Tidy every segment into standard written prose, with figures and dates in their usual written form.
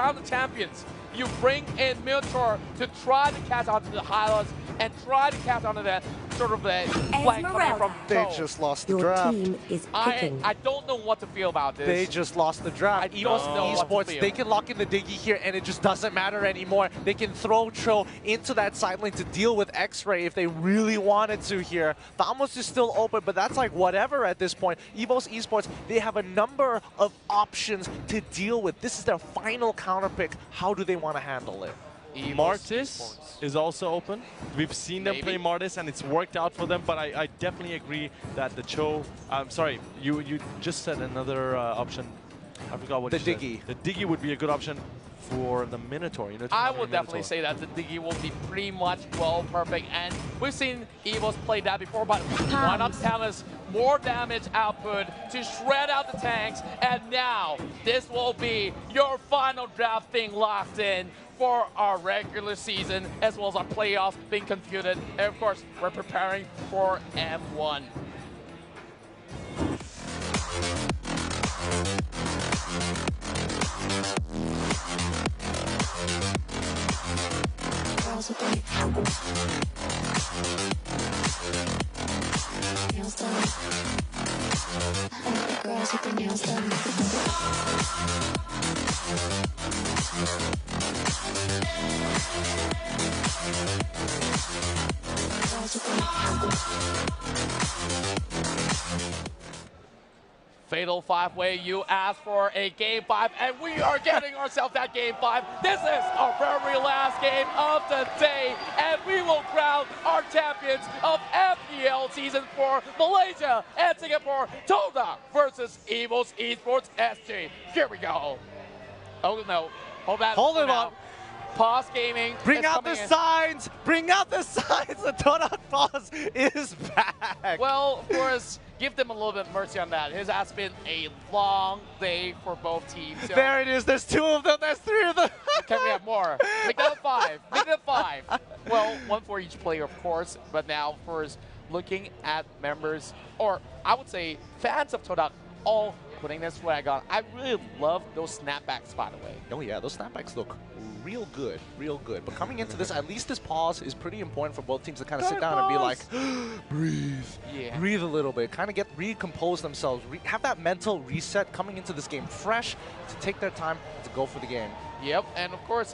crown the champions, you bring in Miltor to try to catch onto the highlights and try to catch onto that sort of that flank coming from They Toe. just lost the Your draft. team is picking. I don't know what to feel about this. They just lost the draft. I don't know what to Esports, feel. they can lock in the Diggy here and it just doesn't matter anymore. They can throw Cho into that side lane to deal with X-Ray if they really wanted to here. Vamos is still open, but that's like whatever at this point. EVOS Esports, they have a number of options to deal with. This is their final counter pick. How do they want to handle it? Martis is also open. We've seen them play Martis and it's worked out for them, but I definitely agree that the Cho, sorry, you just said another option. I forgot what the you Diggy. said. The Diggy would be a good option for the Minotaur. You know, I would definitely say that the Diggy will be pretty much well perfect, and we've seen EVOS play that before, but why not tell us more damage output to shred out the tanks, and now this will be your final draft thing locked in for our regular season, as well as our playoffs being computed, and of course, we're preparing for M1. Girls with their nails done. I like the girls with their nails done. Girls with Fatal five-way, you asked for a Game 5, and we are getting ourselves that Game 5. This is our very last game of the day, and we will crown our champions of MPL Season 4 Malaysia and Singapore, Todak versus EVOS Esports SG. Here we go. Oh no, hold that. Hold it up. Pause gaming. Bring out the signs! Bring out the signs! The Todak Boss is back! Well, of course, give them a little bit of mercy on that. It has been a long day for both teams. So there it is. There's 2 of them. There's 3 of them. can we have more? Make that a 5. Make it a 5. Well, 1 for each player, of course. But now, first, looking at members, or I would say fans of Todak, all putting their swag on. I really love those snapbacks, by the way. Oh yeah, those snapbacks look real good, real good. But coming into this, at least this pause is pretty important for both teams to kind of sit down and be like, breathe, breathe a little bit, kind of recompose themselves, have that mental reset coming into this game fresh to take their time to go for the game. Yep, and of course,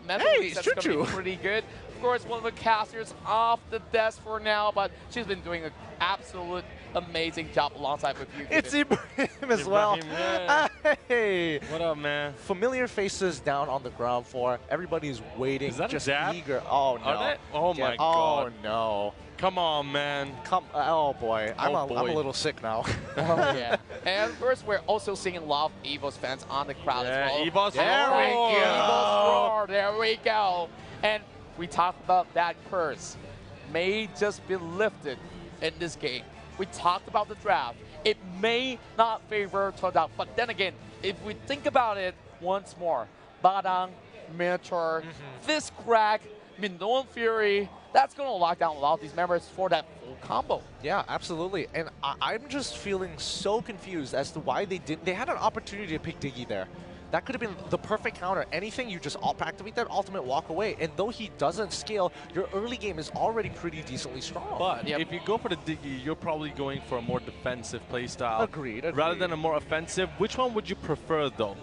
mental reset's going to be pretty good. Of course, one of the casters off the desk for now, but she's been doing an absolute amazing job alongside with you. It's Ibrahim as well. Yeah. Hey. What up, man? Familiar faces down on the ground floor. Everybody's waiting, Is that just a eager. Oh no. Oh my god. Oh no. Come on, man. Oh boy. I'm a little sick now. Oh, yeah. And first, we're also seeing a lot of EVOS fans on the crowd as well. EVOS There roar. EVOS roar. There we go. And we talked about that curse may just be lifted in this game. We talked about the draft. It may not favor Todak, but then again, if we think about it once more, Badang, Minotaur, this crack, Minoan Fury, that's going to lock down a lot of these members for that full combo. Yeah, absolutely. And I'm just feeling so confused as to why they had an opportunity to pick Diggy there. That could have been the perfect counter. Anything, you just activate that ultimate, walk away. And though he doesn't scale, your early game is already pretty decently strong. But if you go for the Diggy, you're probably going for a more defensive playstyle. Agreed. Rather than a more offensive. Which one would you prefer, though?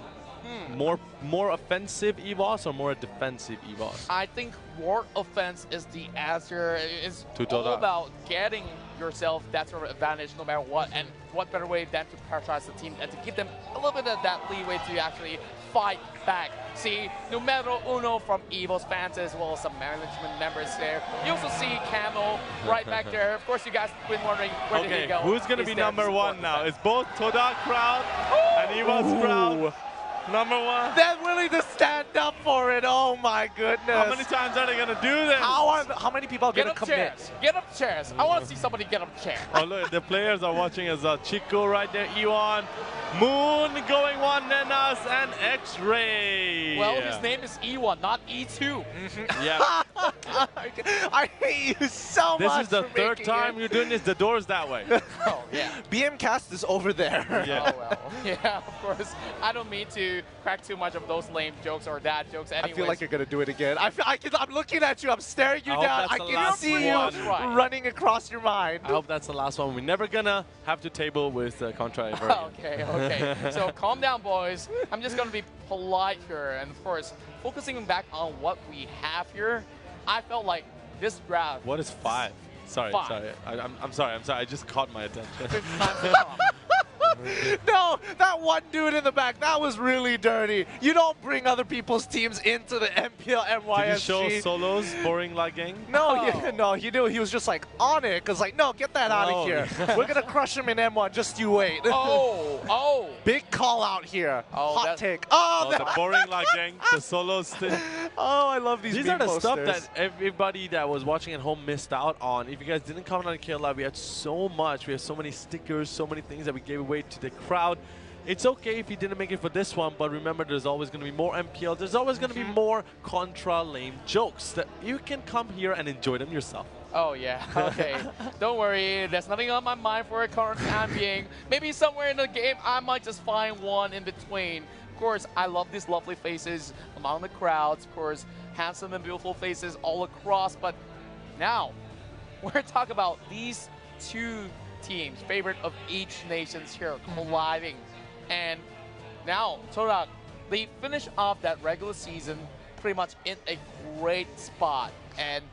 More offensive EVOS or more defensive EVOS? I think more offense is the answer. It's all Todak. about getting yourself that sort of advantage no matter what, and what better way than to pressurize the team and to give them a little bit of that leeway to actually fight back. See, numero uno from EVOS fans as well as some management members there. You also see Camel right back there. Of course, you guys have been wondering where did he go. Who's going to be number 1 now? It's both Todak crowd and EVOS crowd. Number 1. They're willing to stand up for it. Oh my goodness. How many times are they going to do this? How many people are going to commit? Chairs. Get up chairs. I want to see somebody get up chair. Oh, look, the players are watching as Chico right there, Ewan, Moon going 1, Nenas, and X-Ray. Well, his name is E1, not E2. Yeah. I hate you so This much. is the third time you're doing this. The door's that way. Oh, yeah. BM Cast is over there. Yeah. Oh, well. Yeah, of course. I don't mean to to crack too much of those lame jokes or dad jokes anyways. I feel like you're gonna do it again. I'm looking at you. I'm staring you down. I can see you running across your mind. I hope that's the last one. We're never gonna have to table with Contra ever. Okay. So calm down, boys. I'm just gonna be polite here, and of course, focusing back on what we have here. I felt like this draft. What is 5? Sorry. I'm sorry. I just caught my attention. No, that one dude in the back, that was really dirty. You don't bring other people's teams into the MPL MY SG. Did you show Solos boring lagging? No, no, he knew. He was just like on it, because like, no, get that out of here. We're going to crush him in M1, just you wait. Oh. Big call out here. Hot take. The boring lagging, the Solos thing. Oh, I love these These are the stuff that everybody that was watching at home missed out on. If you guys didn't comment on KL Live, we had so much. We had so many stickers, so many things that we gave away to the crowd. It's okay if you didn't make it for this one, but remember, there's always going to be more MPL. There's always going to be more Contra lame jokes that you can come here and enjoy them yourself. Oh yeah, okay. Don't worry, there's nothing on my mind for a current time being. Maybe somewhere in the game, I might just find one in between. Of course, I love these lovely faces among the crowds. Of course, handsome and beautiful faces all across. But now, we're talking about these two teams, favorite of each nation's here, colliding. And now, Todak, they finish off that regular season pretty much in a great spot. And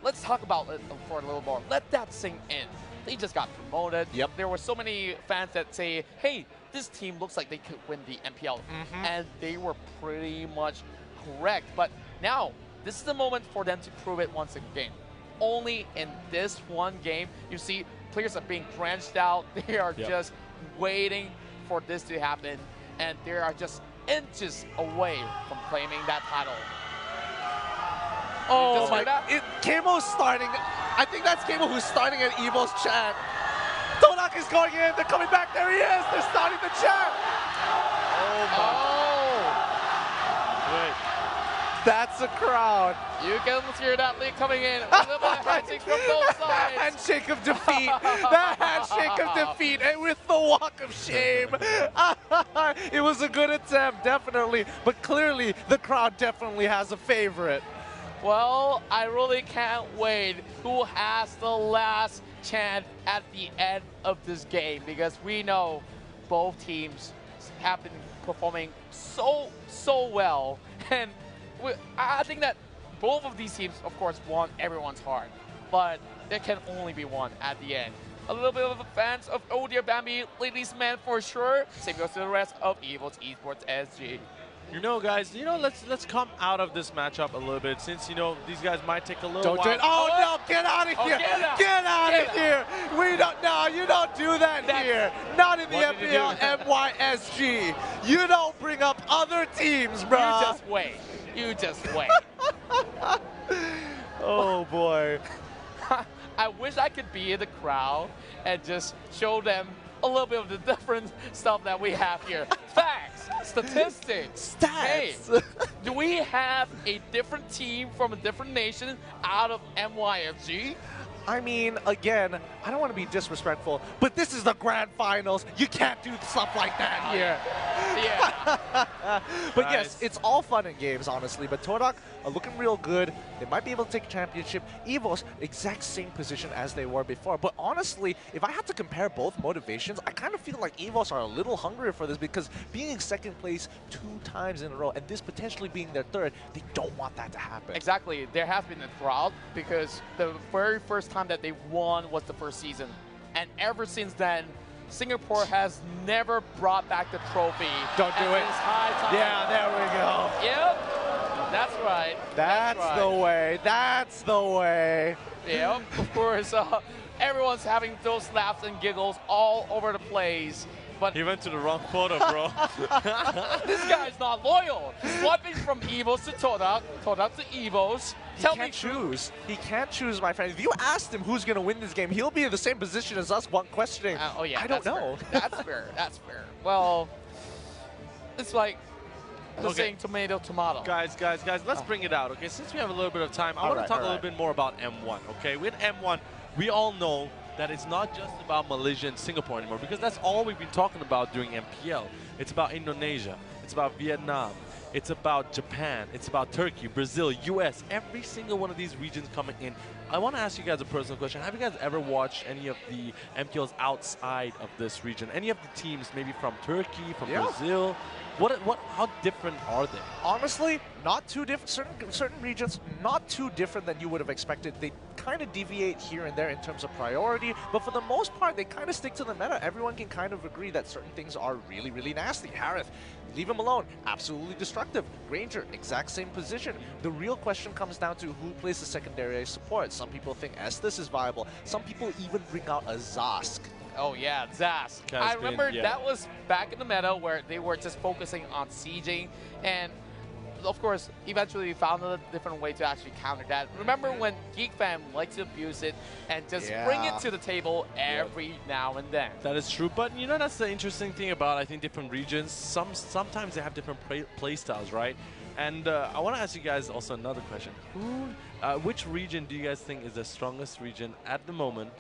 let's talk about it for a little more. Let that sink in. They just got promoted. Yep. There were so many fans that say, hey, this team looks like they could win the MPL. And they were pretty much correct. But now, this is the moment for them to prove it once again. Only in this one game, you see players are being drenched out. They are just waiting for this to happen. And they are just inches away from claiming that title. Oh my God. Camo's starting. I think that's Camo who's starting at EVOS chat. Todak is going in. They're coming back. There he is. They're starting the chat. Wait. That's a crowd. You can hear that lead coming in. A little bit of handshakes from both sides. The handshake of defeat. The handshake of defeat. And with the walk of shame. It was a good attempt, definitely. But clearly, the crowd definitely has a favorite. Well, I really can't wait who has the last chance at the end of this game, because we know both teams have been performing so well, and I think that both of these teams, of course, won everyone's heart, but there can only be one at the end. A little bit of fans of Oh Dear Bambi, ladies man for sure. Same goes to the rest of EVOS Esports SG. You know, guys, let's come out of this matchup a little bit, since, these guys might take a little while. Oh, no, get out of here. Get out of here. We don't, no, you don't do that here. Not in the MPL MY SG. You don't bring up other teams, bro. You just wait. You just wait. Oh, boy. I wish I could be in the crowd and just show them a little bit of the different stuff that we have here. Facts, statistics. Stats. Hey, do we have a different team from a different nation out of MYFG? I mean, again, I don't want to be disrespectful, but this is the grand finals. You can't do stuff like that here. Yeah. But yes, it's all fun and games, honestly. But Todak are looking real good. They might be able to take a championship. EVOS, exact same position as they were before. But honestly, if I had to compare both motivations, I kind of feel like EVOS are a little hungrier for this, because being in second place 2 times in a row and this potentially being their third, they don't want that to happen. Exactly. There has been a drought, because the very first time that they won was the first season. And ever since then, Singapore has never brought back the trophy. Don't do it. It's high time. Yeah, there we go. Yep. That's right. That's right. the way. That's the way. Yep. Of course, everyone's having those laughs and giggles all over the place. But He went to the wrong photo, bro. this guy's not loyal. Swapping from EVOS to Todak, Todak to EVOS. He can't choose. He can't choose, my friend. If you asked him who's going to win this game, he'll be in the same position as us, questioning. Oh yeah, I don't know. Fair. That's fair. That's fair. Well, it's like the saying tomato, tomato. Guys, let's bring it out, okay? Since we have a little bit of time, I want to talk a little bit more about M1, okay? With M1, we all know that it's not just about Malaysia and Singapore anymore, because that's all we've been talking about during MPL. It's about Indonesia. It's it's about Vietnam, it's about Japan, it's about Turkey, Brazil, US, every single one of these regions coming in. I want to ask you guys a personal question. Have you guys ever watched any of the MPLs outside of this region? Any of the teams maybe from Turkey, from Brazil? How different are they? Honestly, not too different. Certain regions, not too different than you would have expected. They kind of deviate here and there in terms of priority, but for the most part, they kind of stick to the meta. Everyone can kind of agree that certain things are really, really nasty. Harith, leave him alone. Absolutely destructive. Granger, exact same position. The real question comes down to who plays the secondary support. Some people think Estes is viable. Some people even bring out a Zosk. Oh yeah, Zas. I remember that was back in the meta where they were just focusing on sieging, and of course, eventually we found a different way to actually counter that. Remember when Geek Fam liked to abuse it and just bring it to the table every now and then. That is true, but you know, that's the interesting thing about, I think, different regions. Sometimes they have different play styles, right? And I want to ask you guys also another question. Which region do you guys think is the strongest region at the moment?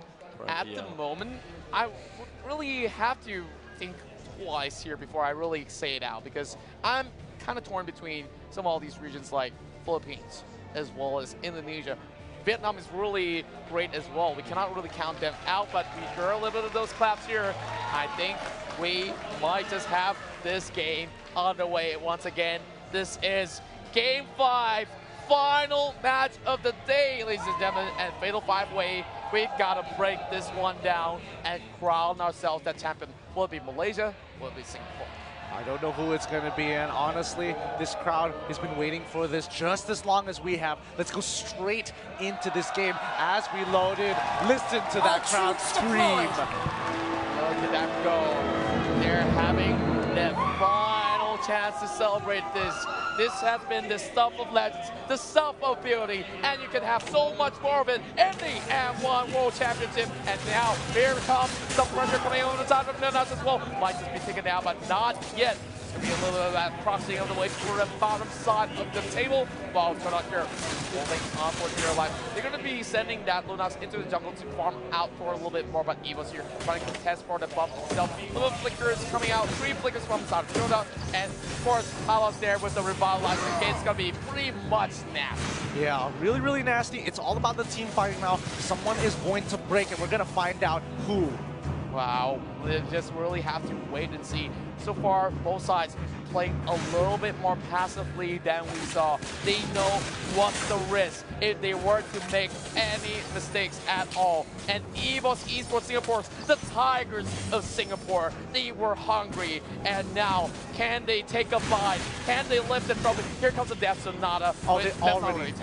At the moment, I would really have to think twice here before I really say it out, because I'm kind of torn between some of all these regions like Philippines as well as Indonesia. Vietnam is really great as well. We cannot really count them out, but we hear a little bit of those claps here. I think we might just have this game underway once again. This is Game 5, final match of the day, ladies and gentlemen, and Fatal 5-Way. We've got to break this one down and crown ourselves that champion. Will it be Malaysia? Will it be Singapore? I don't know who it's going to be, and honestly, this crowd has been waiting for this just as long as we have. Let's go straight into this game as we load in. Listen to that crowd scream. Look at that go. They're having their final chance to celebrate this. This has been the stuff of legends, the stuff of beauty, and you can have so much more of it in the M1 World Championship. And now, here comes some pressure coming over the top of the nuts as well. Might just be taken down, but not yet. It's going to be a little bit of that crossing of the way to the bottom side of the table. While Todak here holding on for dear life. They're going to be sending that Lunas into the jungle to farm out for a little bit more, but EVOS here trying to contest for the buff himself. Little flickers coming out, 3 flickers from the side of Todak, and of course, Palos there with the revitalizing. It's going to be pretty much nasty. Yeah, really, really nasty. It's all about the team fighting now. Someone is going to break, and we're going to find out who. Wow, they just really have to wait and see. So far, both sides playing a little bit more passively than we saw. They know what's the risk if they were to make any mistakes at all. And EVOS Esports Singapore, the Tigers of Singapore, they were hungry. And now, can they take a bite? Can they lift the trophy? Here comes the Death Sonata. Oh, they already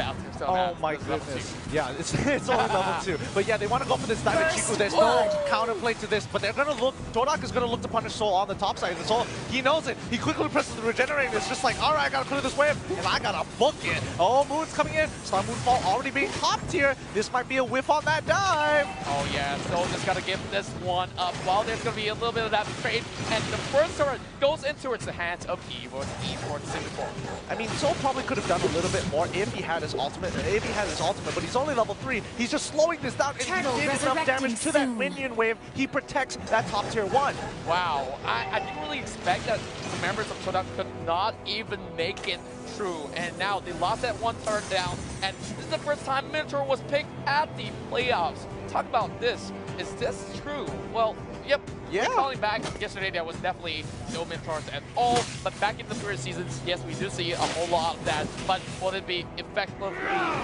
oh my goodness. Yeah, it's only level 2. But yeah, they want to go for this Diamond Chiku. There's no counterplay to this, but they're going to look, Todak is going to look to punish Soul on the top side. Soul, he knows it. He quickly presses the regenerate. It's just like, all right, I got to clear this wave, and I got to book it. Oh, Moon's coming in. Star Moonfall already being top tier. This might be a whiff on that dive. Oh yeah, Soul just got to give this one up. While there's going to be a little bit of that trade, and the first turret goes into the hands of EVOS Esports Singapore. I mean, Soul probably could have done a little bit more if he had his ultimate, but he's only level 3. He's just slowing this down, and he did enough damage to that minion wave. He protects that top tier 1. Wow, I didn't really expect that the members of Todak could not even make it through, and now they lost that one turret down, and this is the first time Minotaur was picked at the playoffs. Talk about this. Is this true? Well, yep. Yeah. Calling back yesterday, there was definitely no Minotaurs at all. But back in the previous seasons, yes, we do see a whole lot of that. But will it be effectively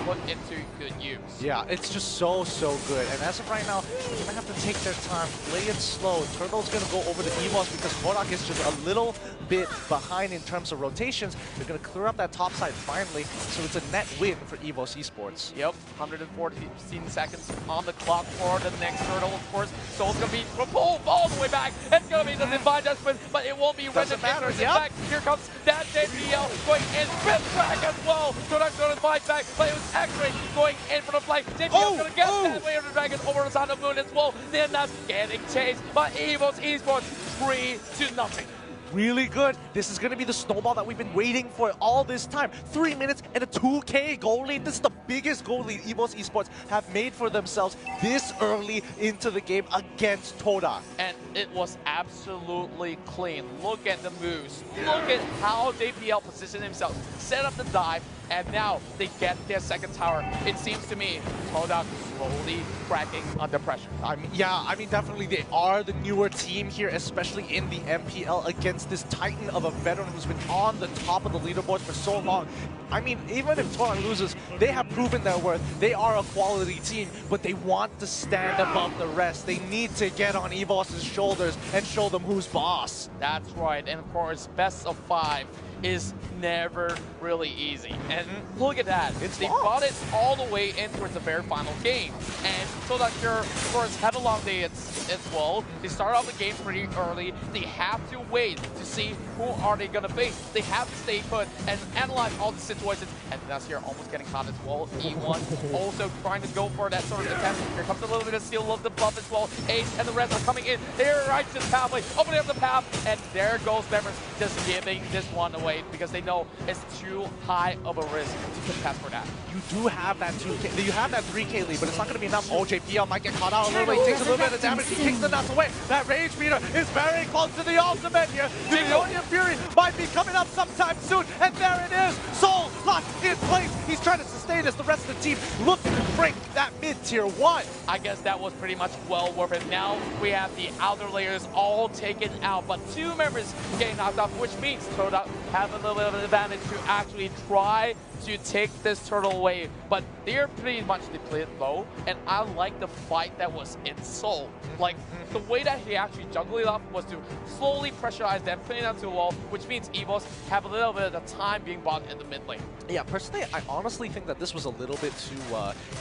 put into good use? Yeah, it's just so good. And as of right now, they're going to have to take their time, play it slow. Turtle's going to go over to EVOS because Todak is just a little bit behind in terms of rotations. They're going to clear up that top side finally. So it's a net win for EVOS Esports. Yep, 114 seconds on the clock for the next Turtle, of course. So it's going to be pulled all the way back. It's going to be the Divine Judgment, but it won't be rendered in back. Here comes that JPL going in, spin back as well. Todak's going to fight back, but it was X-Ray going in for the flight. JPL's going to get that way of the Dragon over the side of Moon as well. Then that's getting chased by EVOS Esports 3-0. really good. This is going to be the snowball that we've been waiting for all this time. 3 minutes and a 2K goal lead. This is the biggest goal lead EVOS Esports have made for themselves this early into the game against Todak. And it was absolutely clean. Look at the moves. Look at how JPL positioned himself, set up the dive, and now they get their second tower. It seems to me Todak slowly cracking under pressure. I mean, definitely they are the newer team here, especially in the MPL against this titan of a veteran who's been on the top of the leaderboards for so long. I mean, even if Todak loses, they have proven their worth. They are a quality team, but they want to stand above the rest. They need to get on EVOS's shoulders and show them who's boss. That's right, and of course, best of 5 is never really easy. And look at that. They brought it all the way in towards the very final game. And Todak here, of course, had a long day as well. They started off the game pretty early. They have to wait to see who are they going to face. They have to stay put and analyze all the situations. And that's here almost getting caught as well. E1 also trying to go for that sort of attempt. Here comes a little bit of steal of the buff as well. Ace and the rest are coming in. They're right to the pathway, opening up the path. And there goes Members just giving this one away because they know it's too high of a risk to contest for that. You do have that 2K, you have that 3K lead, but it's not going to be enough. Oh, JPL might get caught out a little bit. He takes a little bit of damage. He kicks the nuts away. That rage meter is very close to the ultimate here. The Ionian Fury might be coming up sometime soon, and there it is. Soul locked in place. He's trying to sustain as the rest of the team looking to break that mid-tier 1. I guess that was pretty much well worth it. Now we have the outer layers all taken out, but 2 members getting knocked off, which means Todak have a little bit of an advantage to actually try to take this turtle away, but they're pretty much depleted low, and I like the fight that was in Soul. Like, the way that he actually juggled it off was to slowly pressurize them, putting them to the wall, which means EVOS have a little bit of the time being bought in the mid lane. Yeah, personally, I honestly think that this was a little bit too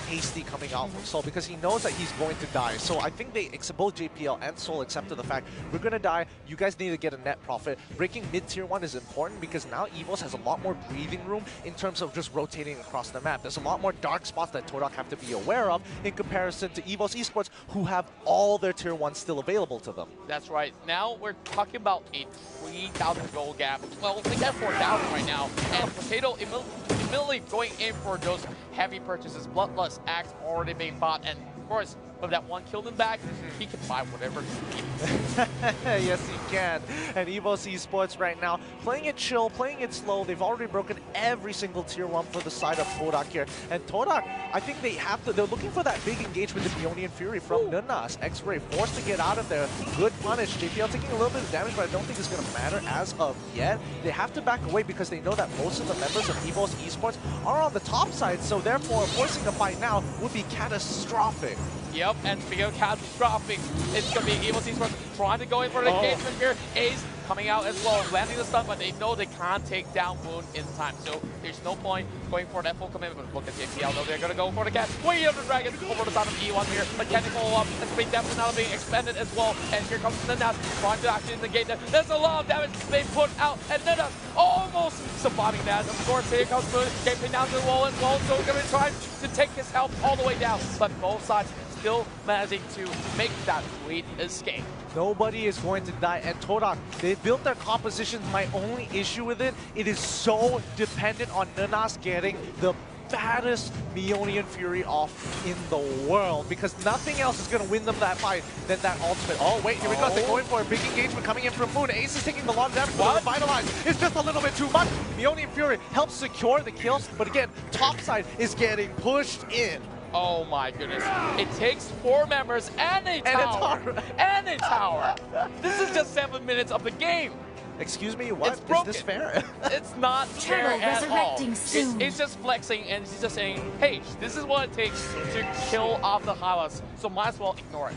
hasty coming out from Soul because he knows that he's going to die. So I think they, both JPL and Soul accepted the fact, we're going to die, you guys need to get a net profit. Breaking mid-tier 1 is important because now EVOS has a lot more breathing room in terms of just rotating across the map. There's a lot more dark spots that Todak have to be aware of in comparison to EVOS Esports, who have all their tier 1 still available to them. That's right. Now we're talking about a 3,000 gold gap. Well, they got 4,000 right now, and Potato immediately going in for those heavy purchases. Bloodlust Axe already being bought, and of course, with that one kill in back, he can buy whatever he needs. Yes, he can. And EVOS Esports right now, playing it chill, playing it slow. They've already broken every single tier 1 for the side of Todak here. And Todak, I think they have to, they're looking for that big engagement with the Ionian Fury from Nunas. X-Ray forced to get out of there. Good punish. JPL taking a little bit of damage, but I don't think it's going to matter as of yet. They have to back away because they know that most of the members of EVOS Esports are on the top side, so therefore forcing a fight now would be catastrophic. Yep, and speaking of catastrophic, it's going to be EVOS Esports trying to go in for the engagement here. Ace coming out as well, landing the stun, but they know they can't take down Wound in time, so there's no point going for that full commitment. Look at JPL, though, they're going to go for the catch. Way of the Dragon over the side of E1 here, but can they follow up? And speed definitely not being expended as well, and here comes the Nunas trying to actually negate that. There's a lot of damage they put out, and Nunas almost surviving that. Of course, here comes Moon, getting down to the wall as well, so we're going to try to take his health all the way down, but both sides still managing to make that sweet escape. Nobody is going to die. And Todak, they built their compositions. My only issue with it, it is so dependent on Nunas getting the baddest Ionian Fury off in the world, because nothing else is going to win them that fight than that ultimate. Oh, wait, here we go. They're going for a big engagement coming in from Moon. Ace is taking a lot of damage, but Revitalize is just a little bit too much. Ionian Fury helps secure the kill, but again, topside is getting pushed in. Oh my goodness. It takes 4 members and a tower. And a tower. This is just 7 minutes of the game. Excuse me, what? It's broken. Is this fair? It's not fair at all. Soon. It's just flexing, and he's just saying, hey, this is what it takes to kill off the Hylas, so might as well ignore it.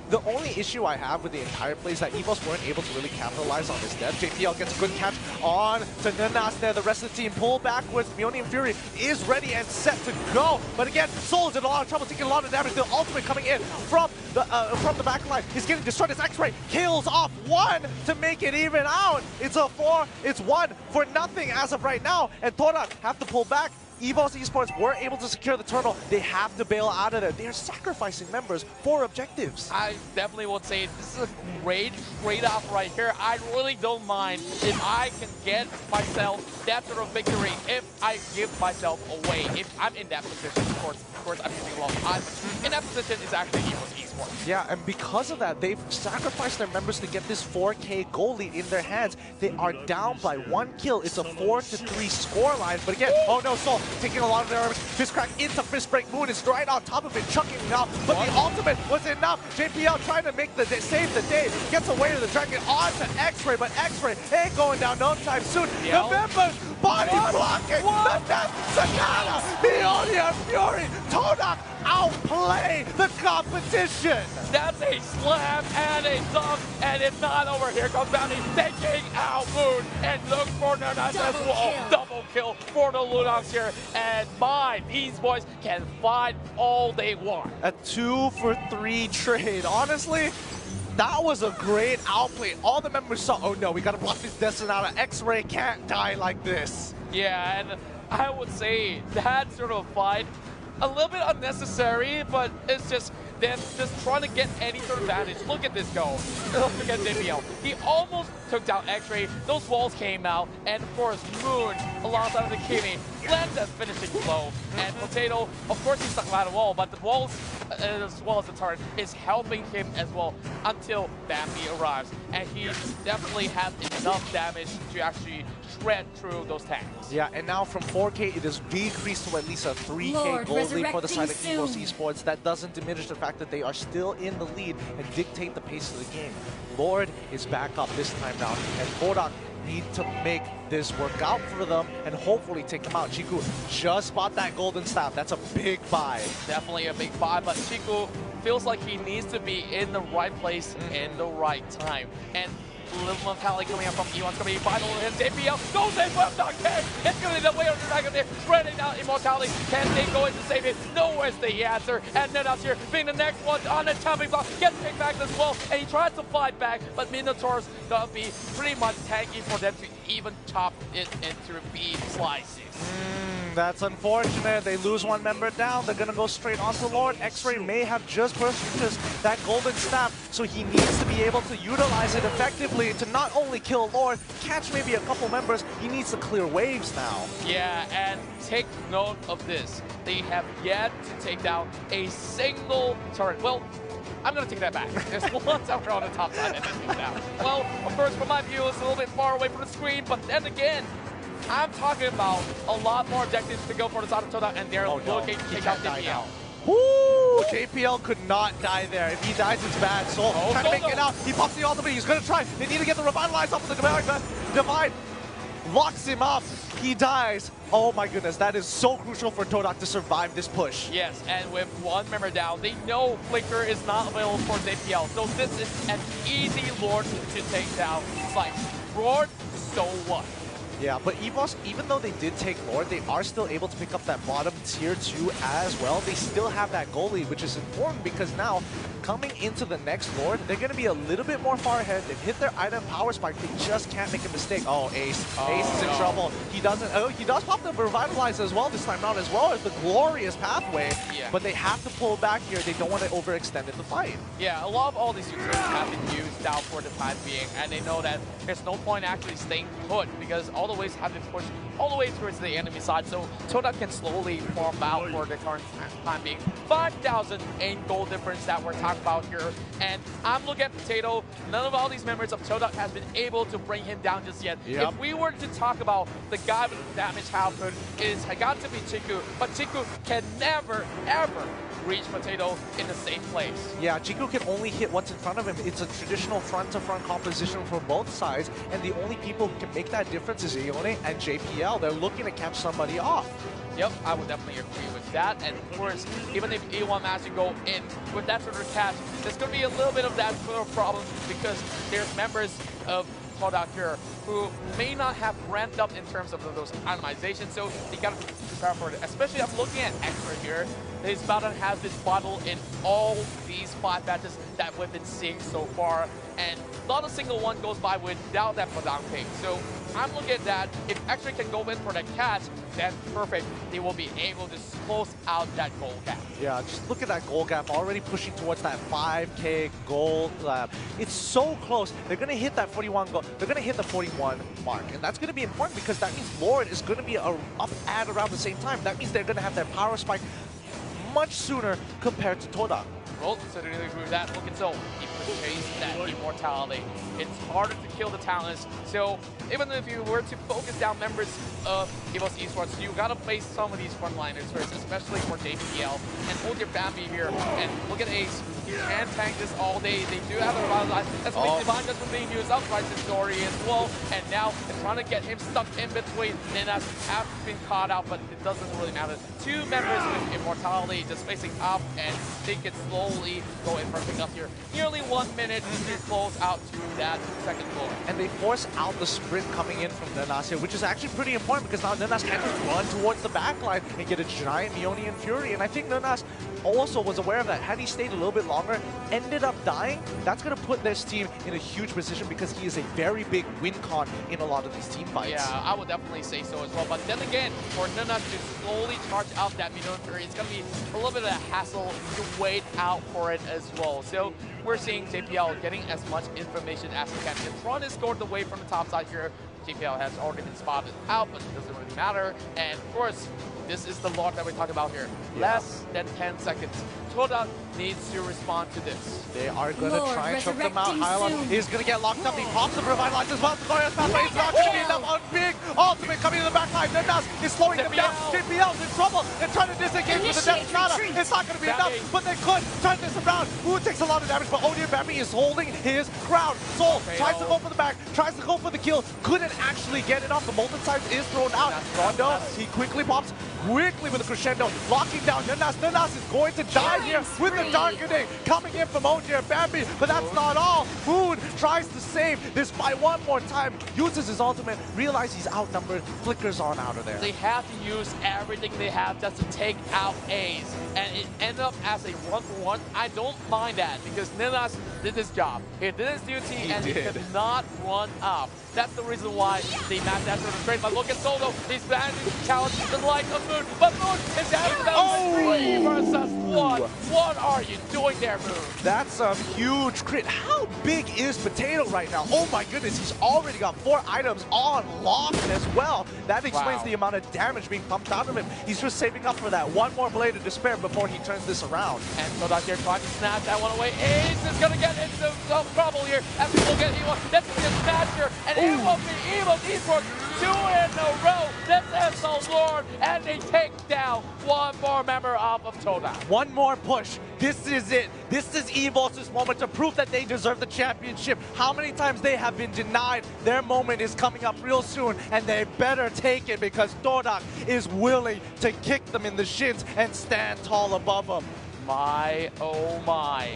The only issue I have with the entire play is that EVOS weren't able to really capitalize on this death. JPL gets a good catch on to Nunas there. The rest of the team pull backwards. Ionian Fury is ready and set to go. But again, Soul's in a lot of trouble, taking a lot of damage. The ultimate coming in from the back line. He's getting destroyed. His X-Ray kills off 1 to make it even out. It's a 4. It's 1 for nothing as of right now. And Todak have to pull back. EVOS Esports were able to secure the turtle. They have to bail out of there. They are sacrificing members for objectives. I definitely would say this is a great trade-off right here. I really don't mind if I can get myself that sort of victory if I give myself away. If I'm in that position, of course I'm using alone. I'm in that position is actually EVOS Esports. Yeah, and because of that, they've sacrificed their members to get this 4K goal lead in their hands. They are down by 1 kill. It's a 4-3 scoreline. But again, oh no, Soul taking a lot of damage. Fist crack into fist break. Moon is right on top of it, chucking it out. But the ultimate was enough. JPL trying to make the save the day. Gets away to the dragon onto X-Ray, but X-Ray ain't going down no time soon. The members body blocking. The death Sonata. The Onion Fury. Todak outplay the competition. That's a slam and a dunk, and it's not over. Here comes Bounty taking out Moon, and look for Nunas as well. Double kill for the Lunox here, and these boys can fight all they want. A 2-for-3 trade. Honestly, that was a great outplay. All the members saw, oh no, we gotta block this Death Sonata. X-Ray can't die like this. Yeah, and I would say that sort of fight, a little bit unnecessary, but it's just them just trying to get any sort of advantage. Look at this go. Look at JPL. He almost took down X-Ray. Those walls came out, and of course Moon alongside the Kimi lands that finishing blow. And Potato, of course he stuck out of wall, but the walls as well as the turret is helping him as well until Bambi arrives. And he definitely has enough damage to actually shred through those tanks. Yeah, and now from 4K, it is decreased to at least a 3K goal lead for the side of EVOS Esports. That doesn't diminish the fact that they are still in the lead and dictate the pace of the game. Lord is back up this time now, and Todak need to make this work out for them and hopefully take them out. Chiku just bought that golden staff. That's a big buy. Definitely a big buy, but Chiku feels like he needs to be in the right place in the right time. And little mentality coming up from E1's going to be final in JPL. Goes in, well done, King. It's going to be the way of the dragon there, spreading out immortality. Can they go in to save it? No is the answer. And Nunas here being the next one on the timing block. Gets kicked back as well, and he tries to fight back, but Minotaur's going to be pretty much tanky for them to even chop it into beef slices. That's unfortunate. They lose one member down. They're going to go straight onto Lord. X-Ray may have just purchased that golden staff, so he needs to be able to utilize it effectively to not only kill Lord, catch maybe a couple members. He needs to clear waves now. Yeah, and take note of this. They have yet to take down a single turret. Well, I'm going to take that back. There's one tower on the top side and then move down. Well, of course, from my view, it's a little bit far away from the screen, but then again, I'm talking about a lot more objectives to go for the side of Todak, and they're looking to take out JPL. Woo! JPL could not die there. If he dies, it's bad. Soul trying to make it out. He pops the ultimate. He's going to try. They need to get the revitalize off of the divide. Divide locks him up. He dies. Oh my goodness, that is so crucial for Todak to survive this push. Yes, and with one member down, they know Flicker is not available for JPL, so this is an easy Lord to take down. It's like, Lord, so what? Yeah, but EVOS, even though they did take Lord, they are still able to pick up that bottom tier 2 as well. They still have that goal lead, which is important because now, coming into the next Lord, they're going to be a little bit more far ahead. They've hit their item power spike. They just can't make a mistake. Oh, Ace. Ace is in trouble. He doesn't. Oh, he does pop the Revitalize as well this time around, as well as the glorious pathway. Yeah. But they have to pull back here. They don't want to overextend in the fight. Yeah, a lot of all these users have been used now for the time being, and they know that there's no point actually staying put because all the ways have been pushed all the way towards the enemy side, so Todak can slowly farm out for the current time being. 5,000 in goal difference that we're talking about here, and I'm looking at Potato. None of all these members of Todak has been able to bring him down just yet. Yep. If we were to talk about the guy with the damage output, it has got to be Chiku, but Chiku can never, ever reach Potato in the same place. Yeah, Chiku can only hit what's in front of him. It's a traditional front-to-front composition for both sides, and the only people who can make that difference is Ione and JPL. They're looking to catch somebody off. Yep, I would definitely agree with that. And of course, even if E1 managed to go in with that sort of catch, there's going to be a little bit of that sort of problem because there's members of Todak here who may not have ramped up in terms of those itemizations, so you got to prepare for it. Especially, I'm looking at X-Ray here. His Baton has been bottled in all these 5 matches that we've been seeing so far, and not a single one goes by without that Padang pick. So I'm looking at that. If X-Ray can go in for that catch, then perfect. They will be able to close out that goal gap. Yeah, just look at that goal gap already pushing towards that 5K goal gap. It's so close. They're going to hit that 41 goal. They're going to hit the 41 mark. And that's going to be important because that means Lord is going to be up at around the same time. That means they're going to have their power spike much sooner compared to Todak. Well, certainly agree with that. Look at Zoe. He purchased that immortality. It's harder to kill the talents. So even if you were to focus down members of EVOS Esports, you gotta place some of these frontliners first, especially for JPL. And hold your Bambi here. And look at Ace. He can tank this all day. They do have a revitalize. That's why Divine just being used up by this story as well. And now they're trying to get him stuck in between. Ninas has been caught out, but it doesn't really matter. Two members with immortality just facing up, and they can slowly go in for a pickup here. Nearly 1 minute to close out to that second floor. And they force out the sprint coming in from Ninas here, which is actually pretty important because now Ninas can just run towards the backline and get a giant Meonian Fury. And I think Ninas also was aware of that. Had he stayed a little bit longer, ended up dying, that's going to put this team in a huge position because he is a very big win con in a lot of these team fights. Yeah, I would definitely say so as well. But then again, for Ninas to slowly charge out that Meonian Fury, it's going to be a little bit of a hassle to wait out for it as well. So we're seeing JPL getting as much information as they can. Tron is scored away from the top side here. JPL has already been spotted out, but it doesn't really matter. And of course, this is the Lord that we're talking about here. Yeah. Less than 10 seconds. Todak needs to respond to this. They are going to try and choke them out. Hyla is going to get locked up. He pops the revitalize as well. Glorious pathway is not going to be enough on big. Ultimate coming to the back line. Ninas is slowing them down. JPL's in trouble. They're trying to disengage with the Death Strata. It's not going to be enough, but they could turn this around. Who takes a lot of damage, but Odion Bambi is holding his ground. Soul tries to go for the back, tries to go for the kill. Couldn't actually get it off. The Molten Size is thrown out. Rondo, he quickly pops. Quickly with a crescendo, locking down Ninas. Ninas is going to die here with the Darkening coming in from Odion Bambi, but that's not all. Food tries to save this fight one more time, uses his ultimate, realizes he's outnumbered, flickers on out of there. They have to use everything they have just to take out Ace, and it ended up as a 1-for-1. I don't mind that because Ninas did his job. He did his duty, and he could not run up. That's the reason why they matched that sort of trade. But look at Solo. He's managing to challenge the light of Moon. But Moon is down to that 3 versus 1. What are you doing there, Moon? That's a huge crit. How big is Potato right now? Oh my goodness, he's already got 4 items on lock as well. That explains the amount of damage being pumped out of him. He's just saving up for that one more Blade of Despair before he turns this around. And Todak here trying to snatch that one away. Ace is going to get into some trouble here as we will get Evo. That's going to get smashed here. And it will be EVOS Esports 2 in a row. This is the Lord, and they take down one more member off of Todak. One more push. This is it. This is EVOS' moment to prove that they deserve the championship. How many times they have been denied? Their moment is coming up real soon, and they better take it because Todak is willing to kick them in the shins and stand tall above them. My, oh my.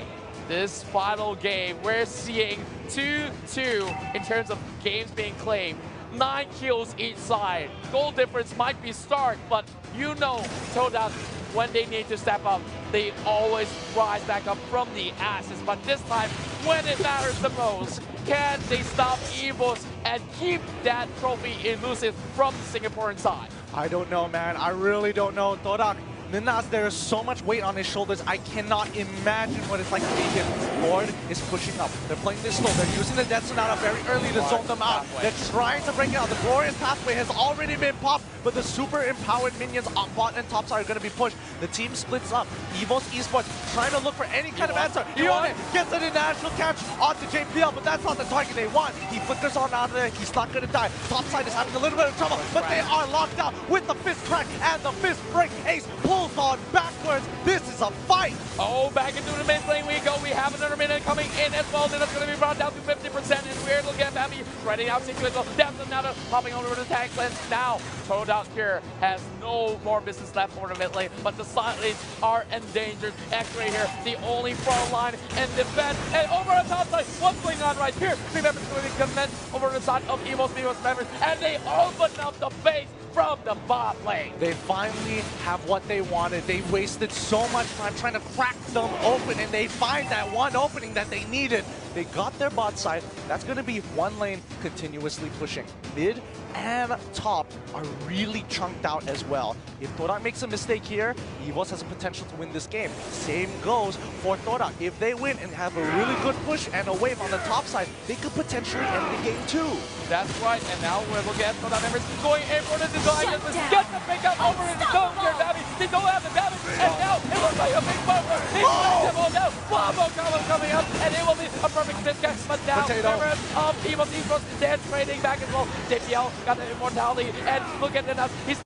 This final game, we're seeing 2-2 in terms of games being claimed. 9 kills each side. Goal difference might be stark, but you know Todak, when they need to step up, they always rise back up from the ashes. But this time, when it matters the most, can they stop EVOS and keep that trophy elusive from the Singaporean side? I don't know, man. I really don't know. Todak, Ninas, there is so much weight on his shoulders. I cannot imagine what it's like to be him. Lord is pushing up. They're playing this slow. They're using the Death Sonata very early to zone them out. They're trying to break it out. The Glorious Pathway has already been popped, but the super empowered minions on bot and top side are going to be pushed. The team splits up. EVOS Esports trying to look for any kind of answer. Eone gets an international catch onto JPL, but that's not the target they want. He flickers on out of there. He's not going to die. Top side is having a little bit of trouble, but they are locked out with the fist crack and the fist break. Ace pulls on backwards. This is a fight. Oh, back into the mid lane we go. We have another minute coming in as well. Then it's going to be brought down to 50%. And we're looking at Bambi spreading out sequential. Depth now popping over to the tank lane. Now, Todak here has no more business left for the mid lane, but the side lanes are endangered. X-Ray here, the only front line and defense. And over the top side, what's going on right here? 3 members going to commence over the side of EVOS members, and they open up the base from the bot lane. They finally have what they wanted. They wasted so much time trying to crack them open, and they find that one opening that they needed. They got their bot side. That's going to be one lane continuously pushing. Mid and top are really chunked out as well. If Todak makes a mistake here, EVOS has a potential to win this game. Same goes for Todak. If they win and have a really good push and a wave on the top side, they could potentially end the game too. That's right, and now we're looking at Todak members going in for the design. Get the pickup over and go here, damage. They don't have the damage, and now it looks like a big bumper. He's oh now. Wombo combo coming up, and it will be a perfect discount. But now members of EVOS Esports, they're trading back as well. JPL got the immortality, and look at the he's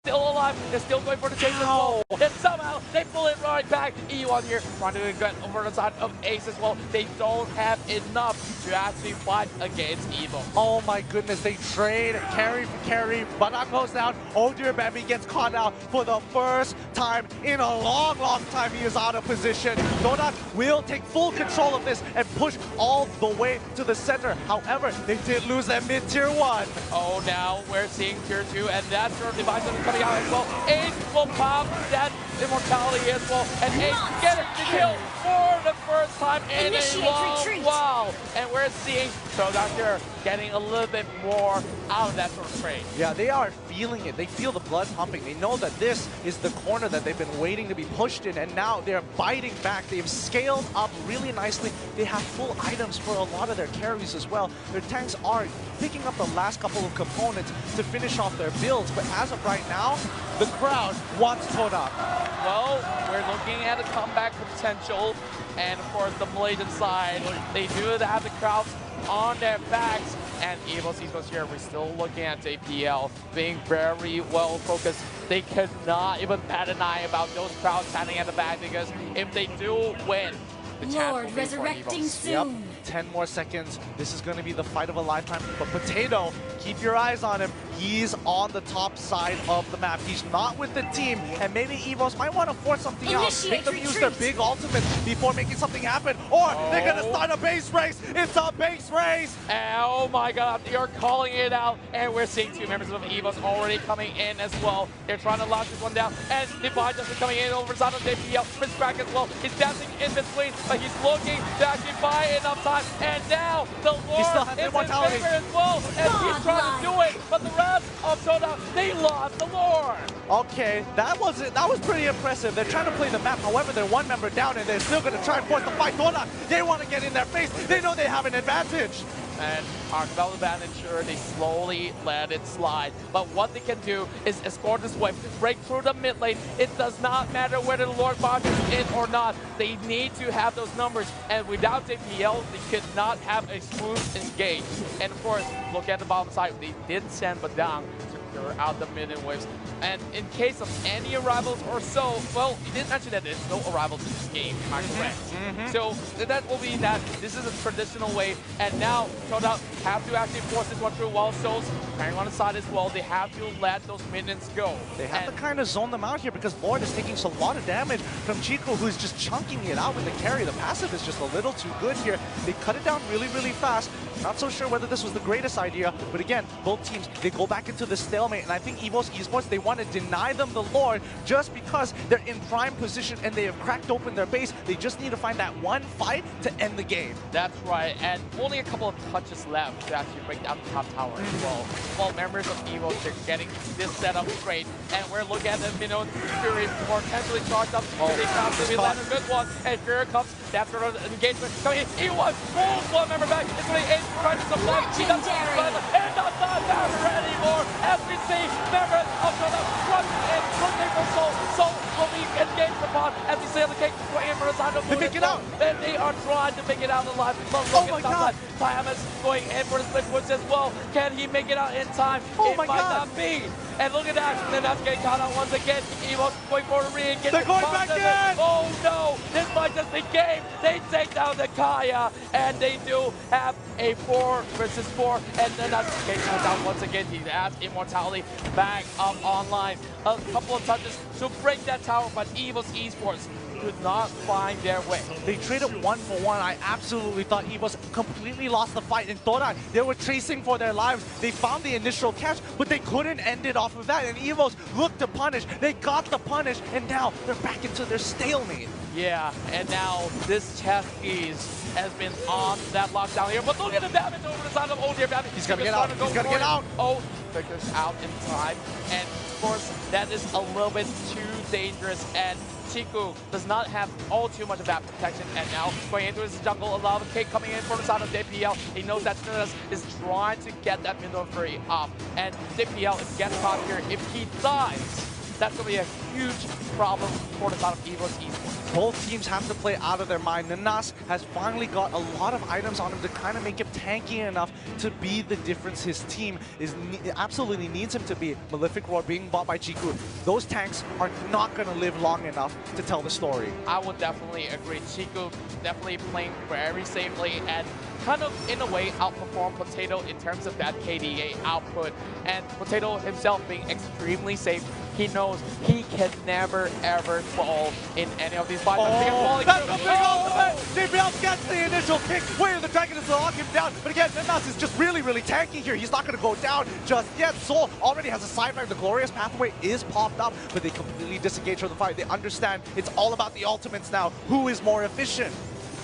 still alive. They're still going for the chase as well. And somehow they pull it right back. E1 here trying to get over the side of Ace as well. They don't have enough to actually fight against Evo. Oh my goodness, they trade carry for carry. Banak goes down. Oh dear, Baby gets caught out for the first time in a long, long time. He is out of position. Todak will take full control of this and push all the way to the center. However, they did lose that mid tier 1. Oh, now we're seeing tier 2, and that's your device that is coming out as well. Ace will pop that immortality as well, and Ace gets the kill for the first time in a long while. And we're seeing Todak here getting a little bit more out of that sort of trade. Yeah, they are feeling it. They feel the blood pumping. They know that this is the corner that they've been waiting to be pushed in, and now they're biting back. They've scaled up really nicely. They have full items for a lot of their carries as well. Their tanks are picking up the last couple of components to finish off their builds, but as of right now, the crowd wants Todak. Well, we're looking at a comeback potential, and of course the Malaysian side, they do have the crowds on their backs, and EVOS Esports here, we're still looking at JPL being very well focused. They cannot even bat an eye about those crowds standing at the back, because if they do win, the chance will be resurrecting for EVOS. soon. Yep, 10 more seconds. This is going to be the fight of a lifetime. But Potato, keep your eyes on him. He's on the top side of the map. He's not with the team, and maybe EVOS might want to force something out. Make them use their big ultimate before making something happen, or they're going to start a base race. It's a base race. Oh my god, they are calling it out, and we're seeing two members of EVOS already coming in as well. They're trying to lock this one down, and Divine just coming in over the side of JPL. Prince Crack as well. He's dancing in between, but he's looking to actually buy enough time, and now the Lord is in favor as well, and he's trying to do it, but the rest of Todak, they lost the Lord. Okay, that was pretty impressive. They're trying to play the map. However, they're one member down, and they're still going to try and force the fight. Todak, they want to get in their face. They know they have an advantage. And talk about the advantage, sure, they slowly let it slide. But what they can do is escort this wave, break through the mid lane. It does not matter whether the Lord Bot is in or not. They need to have those numbers. And without JPL, they could not have a smooth engage. And of course, look at the bottom side. They did send Badang to clear out the mid waves. And in case of any arrivals or so, well, you didn't mention that there's no arrivals in this game, am I correct? So that will be that this is a traditional way, and now Todak have to actually force this one through while Souls carrying on the side as well. They have to let those minions go. They have to kind of zone them out here because Lord is taking a lot of damage from Chico, who's just chunking it out with the carry. The passive is just a little too good here. They cut it down really, really fast. Not so sure whether this was the greatest idea, but again, both teams, they go back into the stalemate, and I think EVOS Esports, they want to deny them the Lord just because they're in prime position and they have cracked open their base. They just need to find that one fight to end the game. That's right, and only a couple of touches left to actually break down the top tower as well. Well, members of EVOS, they're getting this setup straight, and we're looking at the Minnow Fury potentially charged up. They found to be land a good one, and here comes that sort of engagement coming in. E1 pulls one member back. It's really Ace trying to supply. He doesn't and not matter anymore, as we see members of Todak running in, looking for Soul. Soul will be engaged upon, as you see on the cake, going in for a side of They make it out. And they are trying to make it out alive. But look at that. Tiamat going in for the split push as well. Can he make it out in time? It might not be. And look at that. Then that's getting caught out once again. EVOS going for a re-engage. They're going back in. Oh no. This might just be game. They take down the Kaya. And they do have a 4 versus 4. And then that's getting caught out once again. He has immortality back up online. A couple of touches to break that tower. But EVOS Esports could not find their way. They traded 1-for-1. I absolutely thought EVOS completely lost the fight. In Todak, they were chasing for their lives. They found the initial catch, but they couldn't end it off of that. And EVOS looked to punish. They got the punish, and now they're back into their stalemate. Yeah, and now this chess piece has been on that lockdown here. But look at the damage over the side of Dear Babby. He's gonna get out. He's gonna get out. Oh, figures out in time. And of course, that is a little bit too dangerous. And Chiku does not have all too much of that protection. And now going into his jungle, a lot of cake coming in from the side of JPL. He knows that Snidas is trying to get that mid-free up. And JPL, if he gets caught here, if he dies, that's going to be a huge problem for the side of EVOS Esports. Both teams have to play out of their mind. Nanas has finally got a lot of items on him to kind of make him tanky enough to be the difference his team absolutely needs him to be. Malefic Roar being bought by Chiku. Those tanks are not going to live long enough to tell the story. I would definitely agree. Chiku definitely playing very safely and kind of, in a way, outperformed Potato in terms of that KDA output. And Potato himself being extremely safe, he knows he can never, ever fall in any of these fights. Oh, that's a big ultimate! JPL gets the initial kick. Where the Dragon is to lock him down. But again, Nanas is just really, really tanky here. He's not going to go down just yet. Soul already has a sideline. The Glorious Pathway is popped up, but they completely disengage from the fight. They understand it's all about the ultimates now. Who is more efficient?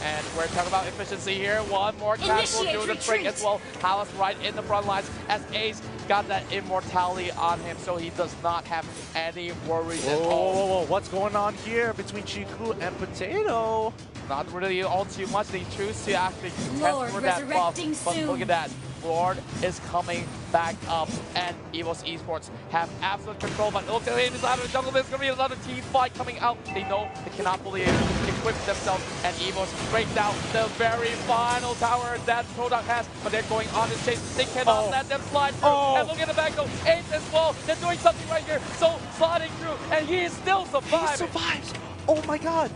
And we're talking about efficiency here. One more cast will do the trick as well. Palace right in the front lines as Ace got that immortality on him, so he does not have any worries at all. Whoa, what's going on here between Chiku and Potato? Not really all too much. They choose to actually contest for that buff. But look at that. Lord is coming back up, and EVOS Esports have absolute control. But look at the inside of the jungle. There's going to be another team fight coming out. They know they cannot fully equip themselves, and EVOS break down the very final tower that Todak has. But they're going on this chase. They cannot let them slide through. And look at the back though. Ace as well. They're doing something right here. So sliding through, and he is still surviving. He survives. Oh my god.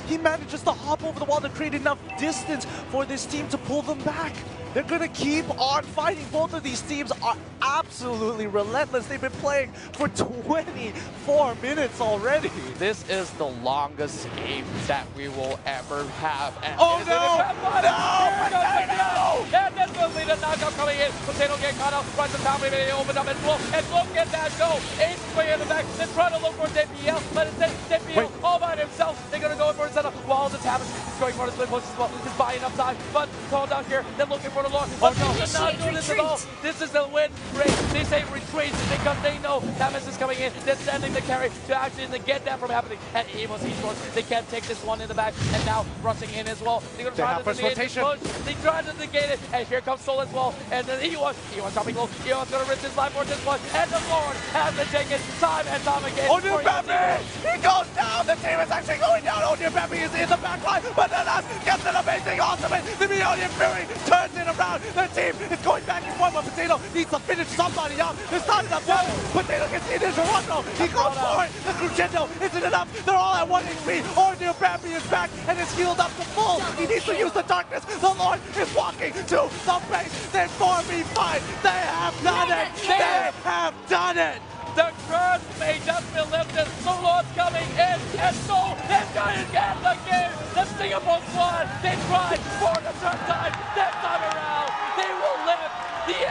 He manages to hop over the wall to create enough distance for this team to pull them back. They're going to keep on fighting. Both of these teams are absolutely relentless. They've been playing for 24 minutes already. This is the longest game that we will ever have. And oh no! No! And there's going to be the knockout coming in. Potato get caught up, runs the top, maybe they open up and blow. And look at that go. Ace way in the back. They're trying to look for JPL, but instead JPL all by himself. They're going to go for the setup while the Tabas is going for the split push as well. He's buying up time, but Todak here, they're looking for the Lord. But they're not doing this at all. This is the win rate. They say retreat because they know Tabas is coming in. They're sending the carry to actually negate that from happening. And EVOS Esports, they can't take this one in the back. And now rushing in as well. They're going to try to negate this push. They try to negate it. And here comes Soul as well. And then EVOS dropping low. EVOS going to risk his life for this one. And the Lord has been taken time and time again. Oh, Dear Babby! He goes down! The team is actually going down! Oh, Dear Babby is in the back line! But Nanas gets an amazing ultimate! The Meonian Fury turns it around! The team is going back and forth, but Potato needs to finish somebody out! There's not enough time! Potato gets the initial one though! He goes for it! The crescendo isn't enough! They're all at 1 HP! Oh, Dear Babby is back and is healed up to full! He needs to use the darkness! The Lord is walking to the base! Then 4v5! They have done it! They have done it! The curse may just be lifted. The Lord's coming in, and Soul is going to get the game. The Singapore squad, they tried for the third time. That time around, they will lift the